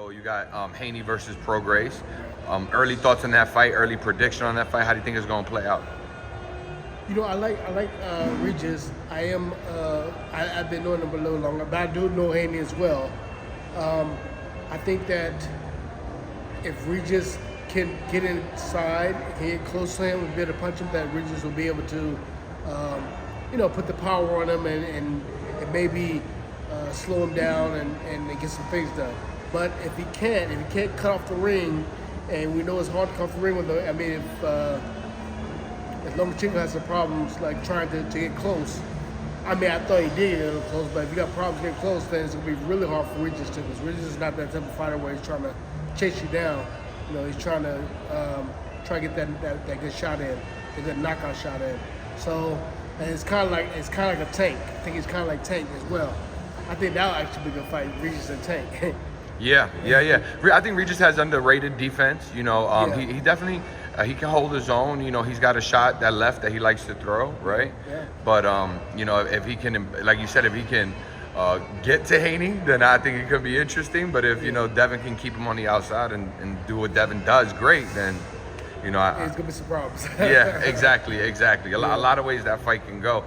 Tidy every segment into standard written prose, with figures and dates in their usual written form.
So you got Haney versus Prograis. Early thoughts on that fight, early prediction on that fight. How do you think it's going to play out? You know, I like Regis. I've been knowing him a little longer, but I do know Haney as well. I think that if Regis can get inside, can get close to him, and be able to punch him, that Regis will be able to, put the power on him and maybe slow him down and get some things done. But if he can't cut off the ring, and we know it's hard to cut off the ring with if Lomachenko has some problems like trying to get close. I thought he did get a little close, but if you got problems getting close, then it's gonna be really hard for Regis too, because Regis is not that type of fighter where he's trying to chase you down. You know, he's trying to get that good shot in, a good knockout shot in. So, and it's kind of like a Tank. I think he's kind of like Tank as well. I think that'll actually be a good fight, Regis and Tank. Yeah. I think Regis has underrated defense. You know, he definitely he can hold his own. You know, he's got a shot, that left that he likes to throw, right? Yeah. But if he can, like you said, if he can get to Haney, then I think it could be interesting. But if Devin can keep him on the outside and do what Devin does great, then it's gonna be some problems. Yeah, exactly. A lot of ways that fight can go.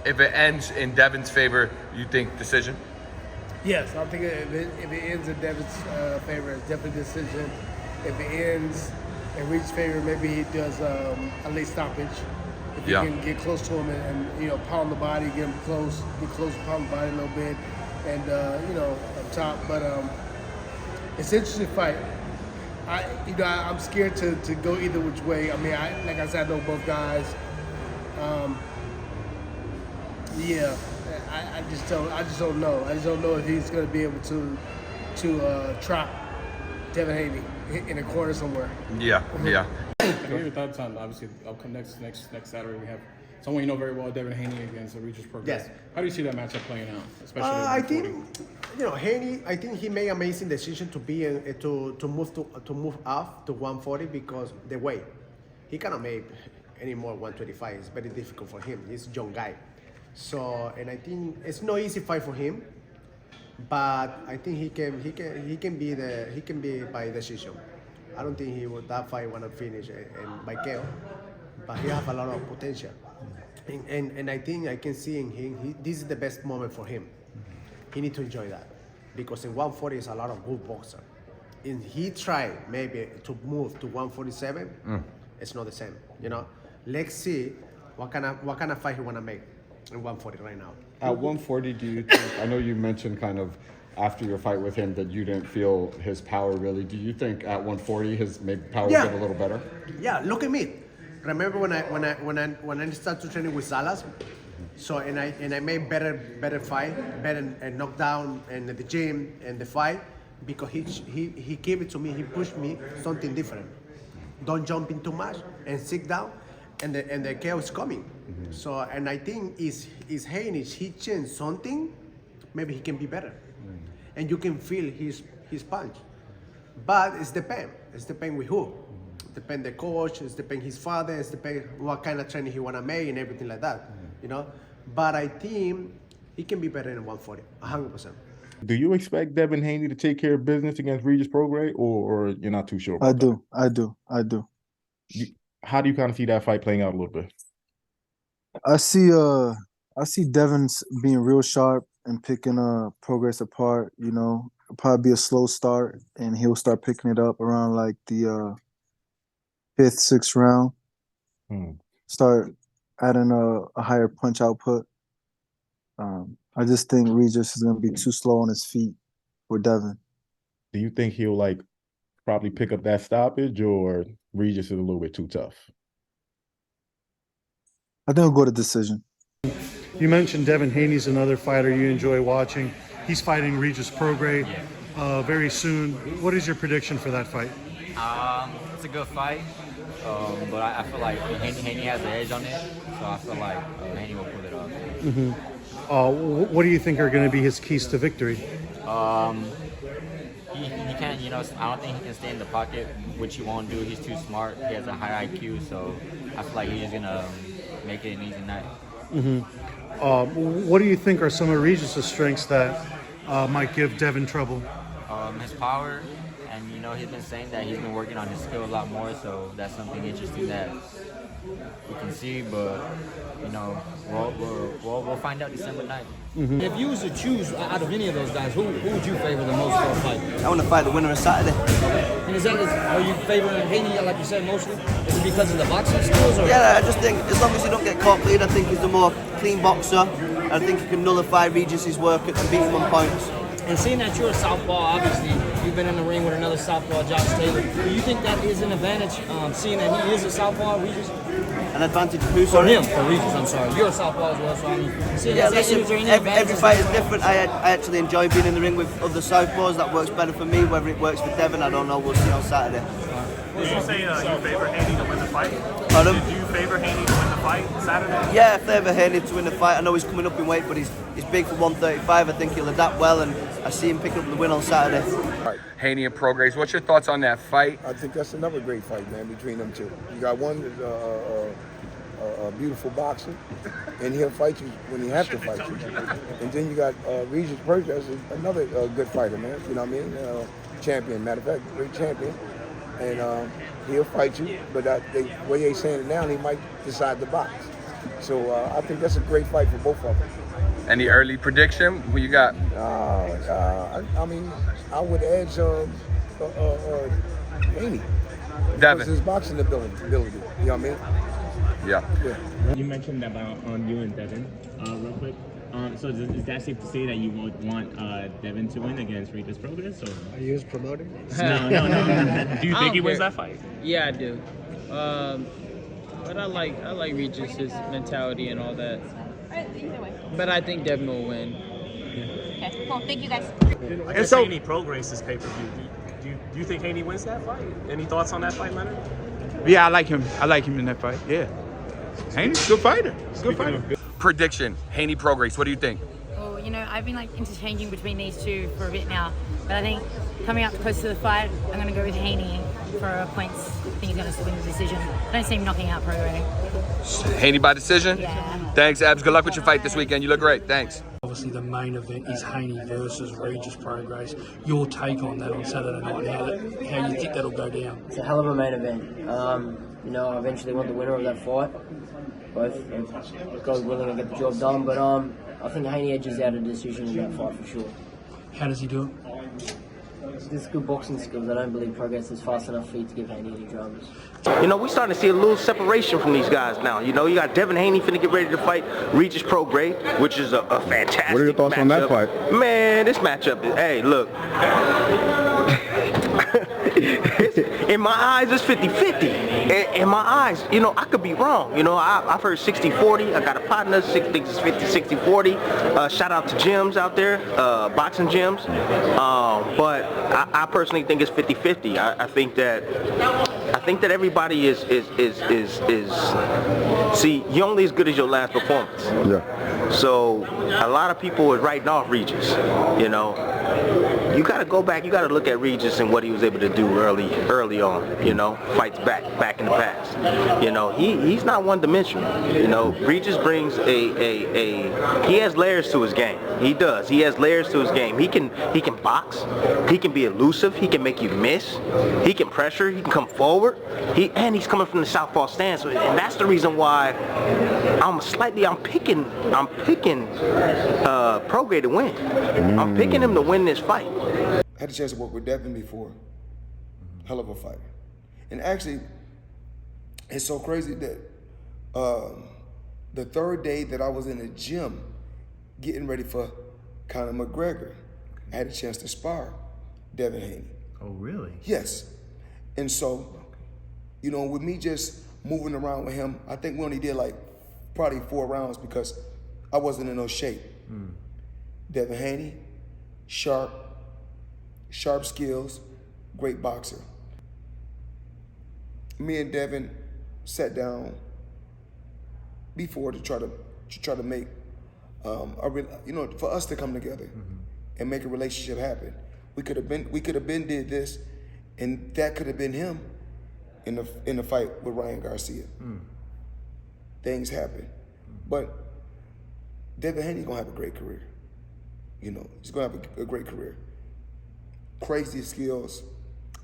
If it ends in Devin's favor, you think decision? Yes, I think if it ends in Devin's favor, it's definitely a decision. If it ends in Regis' favor, maybe he does a late stoppage. If you can get close to him and pound the body, get close, pound the body a little bit, and up top. But it's an interesting fight. I'm scared to go either which way. Like I said, I know both guys. I just don't know. I just don't know if he's going to be able to trap Devin Haney in a corner somewhere. Yeah. What are your thoughts on, obviously, next Saturday we have someone you know very well, Devin Haney against Regis Prograis. Yes. How do you see that matchup playing out, especially? I think, Haney. I think he made an amazing decision to be to move up to 140 because the weight he cannot make any more 125. It's very difficult for him. He's a young guy, so and I think it's no easy fight for him. But I think he can be by decision. I don't think that fight wanna finish and by KO, but he has a lot of potential. And I think I can see in him, this is the best moment for him. He needs to enjoy that because in 140 is a lot of good boxer. And he tried maybe to move to 147, it's not the same. Let's see what kind of fight he wanna make in 140 right now. At 140, do you think, I know you mentioned kind of after your fight with him that you didn't feel his power really. Do you think at 140 his maybe power get a little better? Yeah, look at me. Remember when I started training with Salas? So and I made better fight, better knockdown in the gym and the fight because he gave it to me. He pushed me something different. Don't jump in too much and sit down, and the chaos coming. Mm-hmm. So and I think is Haney, he changed something, maybe he can be better, and you can feel his punch. But it's depend with who. Depend the coach, it's depend his father, it's depend what kind of training he wanna make and everything like that, But I think he can be better than 140, 100%. Do you expect Devin Haney to take care of business against Regis Prograis, or you're not too sure about that? I do. How do you kind of see that fight playing out a little bit? I see Devin being real sharp and picking Prograis apart. It'll probably be a slow start, and he'll start picking it up around like the 5th, 6th round. Start adding a higher punch output. I just think Regis is going to be too slow on his feet for Devin. Do you think he'll probably pick up that stoppage, or Regis is a little bit too tough? I think he'll go to decision. You mentioned Devin Haney's another fighter you enjoy watching. He's fighting Regis Prograis very soon. What is your prediction for that fight? It's a good fight, but I feel like Haney has the edge on it, so I feel like Haney will pull it off. Mm-hmm. What do you think are going to be his keys to victory? He can't, I don't think he can stay in the pocket, which he won't do. He's too smart. He has a high IQ, so I feel like he's just going to make it an easy night. Mm-hmm. What do you think are some of Regis' strengths that might give Devin trouble? his power, and you know he's been saying that he's been working on his skill a lot more. So that's something interesting that we can see. But you know, we'll find out December 9th. If you was to choose out of any of those guys, who would you favor the most for a fight? I want to fight the winner on Saturday. And are you favoring Haney, like you said, mostly? Is it because of the boxing skills? Or? Yeah, I just think as long as you don't get caught clean, I think he's the more clean boxer. I think he can nullify Regis's work and beat him on points. And seeing that you're a southpaw, obviously, you've been in the ring with another southpaw, Josh Taylor. Do you think that is an advantage, seeing that he is a southpaw, Regis? An advantage for who, For sorry? him, for Regis, I'm sorry. You're a southpaw as well, so I mean, seeing Yeah, that, listen, is there any every advantages fight is there? different. I actually enjoy being in the ring with other southpaws. That works better for me. Whether it works for Devin, I don't know. We'll see on Saturday. Did you say you favor Haney to win the fight? Pardon? Did you favor Haney to win the fight Saturday? Yeah, I favour Haney to win the fight. I know he's coming up in weight, but he's big for 135. I think he'll adapt well, and I see him picking up the win on Saturday. Haney and Prograis, what's your thoughts on that fight? I think that's another great fight, man, between them two. You got one that's a beautiful boxer, and he'll fight you when he has to fight you. And then you got Regis Prograis, another good fighter, man. You know what I mean? Champion, matter of fact, great champion. And he'll fight you, but the way they're saying it now, he might decide to box. So I think that's a great fight for both of them. Any early prediction? Who you got? I mean, I would edge Haney. Devin. Because his boxing ability, you know what I mean? Yeah. You mentioned about you and Devin, real quick. So is that safe to say that you would want Devin to win against Regis Prograis? Or? Are you his promoter? No. Do you think he wins that fight? Yeah, I do. But I like Regis's mentality and all that. But I think Devin will win. Okay, cool. Thank you guys. I guess Haney Prograis' pay-per-view. Do you think Haney wins that fight? Any thoughts on that fight, Leonard? Yeah, I like him. I like him in that fight. Yeah. Haney's a good fighter. Good fighter. Prediction, Haney Prograis, what do you think? Oh, you know, I've been like interchanging between these two for a bit now, but I think coming up close to the fight, I'm going to go with Haney for points. I think he's going to win the decision. I don't see him knocking out Prograis. Haney by decision? Yeah. Thanks, Abs. Good luck with your fight this weekend. You look great. Thanks. Obviously, the main event is Haney versus Regis Prograis. Your take on that on Saturday night, and how you think that'll go down? It's a hell of a main event. You know, I eventually want the winner of that fight. Both, God willing, to get the job done. But I think Haney edges out a decision in that fight for sure. How does he do it? There's good boxing skills. I don't believe Prograis is fast enough for you to give Haney any dramas. You know, we're starting to see a little separation from these guys now. You know, you got Devin Haney finna get ready to fight Regis Prograis, which is a fantastic What are your thoughts on that fight? Man, this matchup is, hey, look. In my eyes, it's 50-50. In my eyes, you know, I could be wrong. You know, I've heard 60-40. I got a partner, thinks it's 50-60-40. Shout out to gyms out there, boxing gyms. But I personally think it's 50-50. I think that everybody is see, you're only as good as your last performance. Yeah. So a lot of people is writing off Regis, you know. You got to go back. You got to look at Regis and what he was able to do early on. You know, fights back in the past. You know, he's not one-dimensional. You know, Regis brings he has layers to his game. He does. He has layers to his game. He can box. He can be elusive. He can make you miss. He can pressure. He can come forward. He's coming from the southpaw stance, and that's the reason why I'm picking Prograis to win. I'm picking him to win this fight. I had a chance to work with Devin before. Hell of a fighter. And actually, it's so crazy that the third day that I was in the gym getting ready for Conor McGregor, I had a chance to spar Devin Haney. Oh, really? Yes. And so, you know, with me just moving around with him, I think we only did like probably 4 rounds because I wasn't in no shape. Devin Haney, sharp skills, great boxer. Me and Devin sat down before to try to make for us to come together and make a relationship happen. We could have been did this, and that could have been him in the fight with Ryan Garcia. Things happen, but Devin Haney's gonna have a great career. You know, he's gonna have a great career. crazy skills,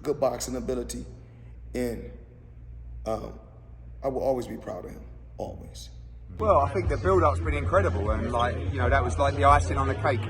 good boxing ability, and I will always be proud of him, always. Well, I think the build-up's been incredible, and that was like the icing on the cake.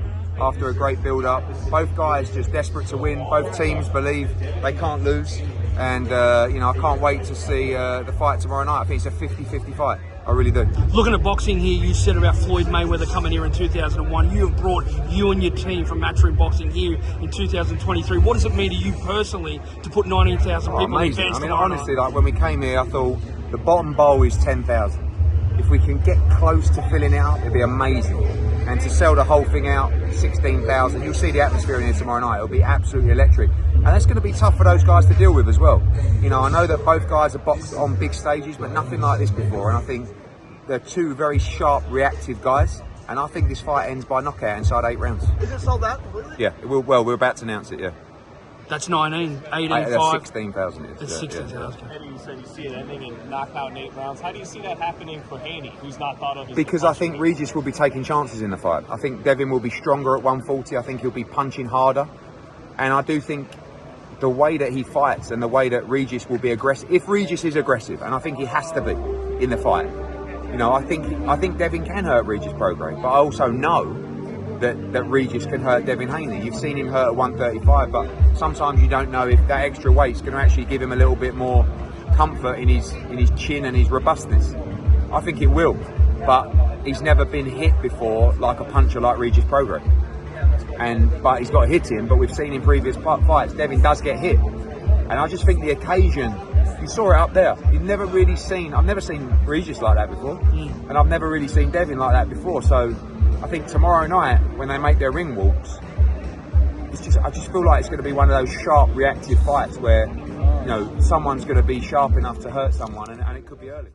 After a great build-up, both guys just desperate to win. Both teams believe they can't lose, and I can't wait to see the fight tomorrow night. I think it's a 50-50 fight. I really do. Looking at boxing here, you said about Floyd Mayweather coming here in 2001. You have brought you and your team from Matchroom Boxing here in 2023. What does it mean to you personally to put 19,000 people in amazing. fans I mean, tomorrow honestly, night? like when we came here, I thought the bottom bowl is 10,000. If we can get close to filling it up, it'd be amazing. And to sell the whole thing out, 16,000, you'll see the atmosphere in here tomorrow night. It'll be absolutely electric. And that's going to be tough for those guys to deal with as well. I know that both guys have boxed on big stages, but nothing like this before. And I think they're two very sharp, reactive guys. And I think this fight ends by knockout inside 8 rounds. Is it sold out completely? Yeah, well, we're about to announce it, yeah. That's 19, 18, That's 5. 16,000. It's 16,000. Eddie, you said you see it ending in knockout in 8 rounds. How do you see that happening for Haney, who's not thought of as Because I think Regis will be taking chances in the fight. I think Devin will be stronger at 140. I think he'll be punching harder. And I do think the way that he fights and the way that Regis will be aggressive, if Regis is aggressive, and I think he has to be in the fight, I think Devin can hurt Regis Prograis, but I also know that Regis can hurt Devin Haney. You've seen him hurt at 135, but sometimes you don't know if that extra weight's going to actually give him a little bit more comfort in his chin and his robustness. I think it will, but he's never been hit before like a puncher like Regis Prograis. But he's got to hit him, but we've seen in previous fights, Devin does get hit. And I just think the occasion, you saw it up there. I've never seen Regis like that before, and I've never really seen Devin like that before. So I think tomorrow night, when they make their ring walks, I just feel like it's going to be one of those sharp, reactive fights where, someone's going to be sharp enough to hurt someone, and it could be early.